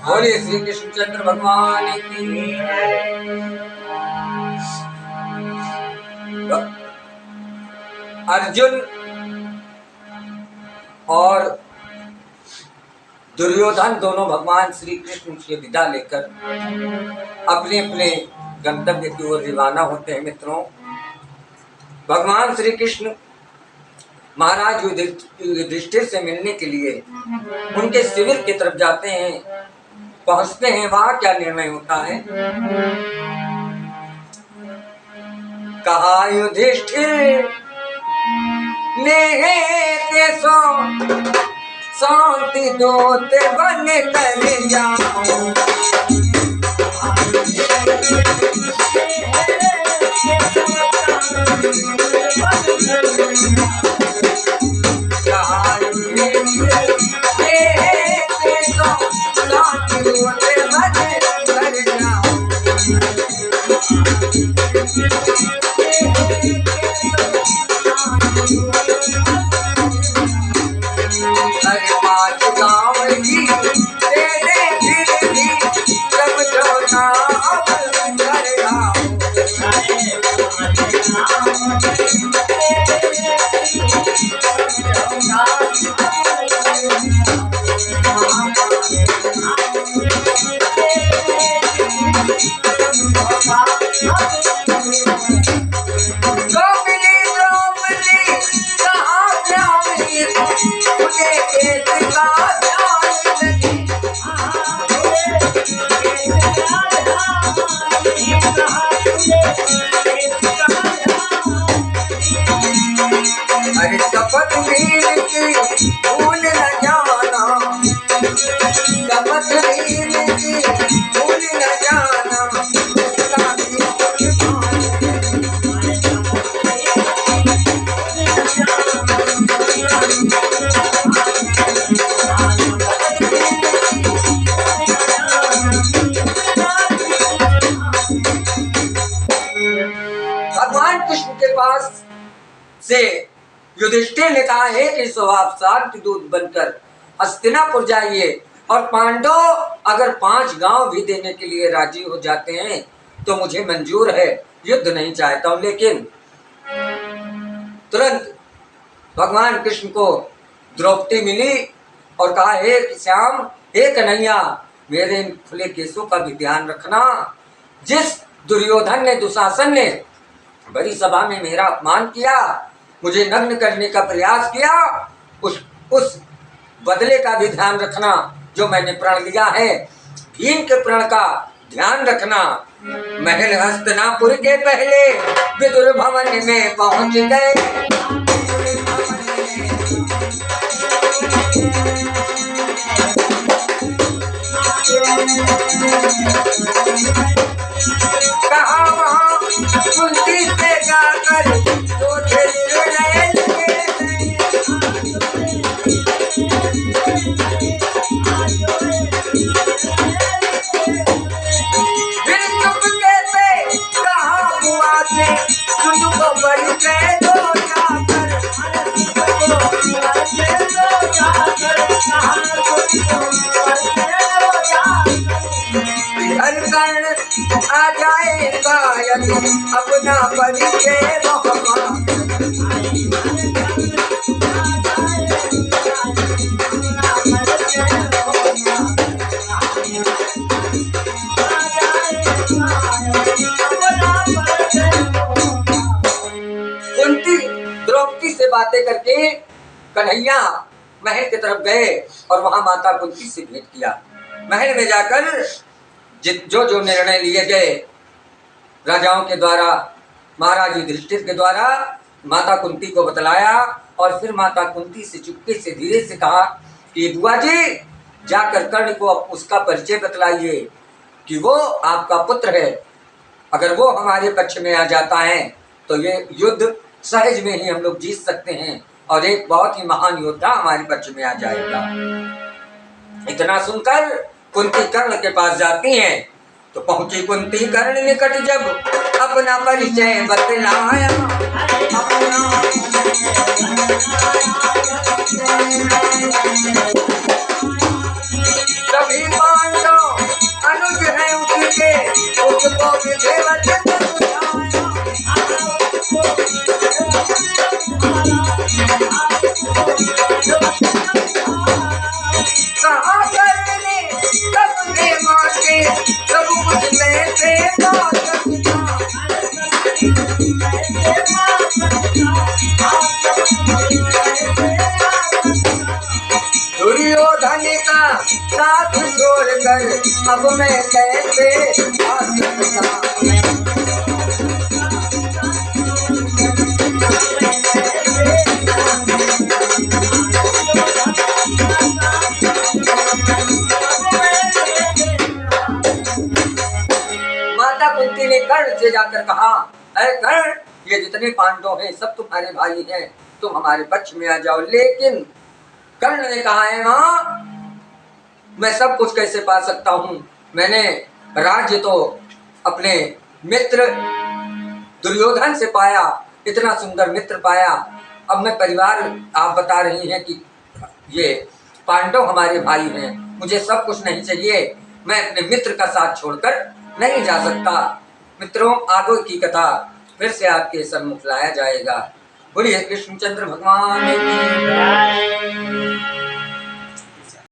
बोले श्री कृष्णचंद्र भगवान की। अर्जुन और दुर्योधन दोनों भगवान श्री कृष्ण से विदा लेकर अपने अपने गंतव्य की ओर रवाना होते हैं। मित्रों, भगवान श्री कृष्ण महाराज युधिष्ठिर से मिलने के लिए उनके शिविर की तरफ जाते हैं। पहुंचते हैं, वहां क्या निर्णय होता है? कहा युधिष्ठिर ने के शांति दूत बन कर जाऊं। शपथ मील की भूल न जाना, शपथ मील की भूल न जाना। भगवान कृष्ण के पास से युधिष्ठिर ने कहा है कि स्वभाव शांति दूत बनकर हस्तिनापुर जाइए, और पांडव अगर 5 गांव भी देने के लिए राजी हो जाते हैं तो मुझे मंजूर है, युद्ध नहीं चाहता हूं। लेकिन तुरंत भगवान कृष्ण को द्रौपदी मिली और कहा, हे श्याम, हे कन्हैया, मेरे इन खुले केसों का भी ध्यान रखना। जिस दुर्योधन ने, दुशासन ने बड़ी सभा में मेरा अपमान किया, मुझे नग्न करने का प्रयास किया, उस बदले का भी ध्यान रखना जो मैंने प्रण लिया है। भीम के प्रण का ध्यान रखना। महल हस्तिनापुर के पहले विदुर भवन में पहुंच गए। कहा वहां कुंती से जाकर आ जाएगा यदि अपना परिचय कुंती द्रौपदी से बातें करके कन्हैया महल की तरफ गए और वहां माता कुंती से भेंट किया। महल में जाकर जो जो निर्णय लिए गए राजाओं के द्वारा, महाराज युधिष्ठिर के द्वारा, माता कुंती को बतलाया। और फिर माता कुंती से चुपके से धीरे से कहा कि बुआ जी, जाकर कर्ण को उसका परिचय बतलाइए कि वो आपका पुत्र है। अगर वो हमारे पक्ष में आ जाता है तो ये युद्ध सहज में ही हम लोग जीत सकते हैं और एक बहुत ही महान योद्धा हमारे पक्ष में आ जाएगा। इतना सुनकर कुंती कर्ण के पास जाती हैं तो पहुंची कुंती कर्ण निकट, जब अपना परिचय बतलाया। सभी पांडव छोड़कर अब मैं कैसे आ सकता। माता कुंती ने कर्ण से जाकर कहा, अरे कर्ण, ये जितने पांडव हैं सब तुम्हारे भाई हैं, तुम हमारे पक्ष में आ जाओ। लेकिन कर्ण ने कहा है, मां, मैं सब कुछ कैसे पा सकता हूँ? मैंने राज्य तो अपने मित्र दुर्योधन से पाया, इतना सुंदर मित्र पाया। अब मैं परिवार, आप बता रही हैं कि ये पांडव हमारे भाई हैं, मुझे सब कुछ नहीं चाहिए, मैं अपने मित्र का साथ छोड़कर नहीं जा सकता। मित्रों, आगे की कथा फिर से आपके सम्मुख लाया जाएगा। बोलिए कृष्णचंद्र भगवान की।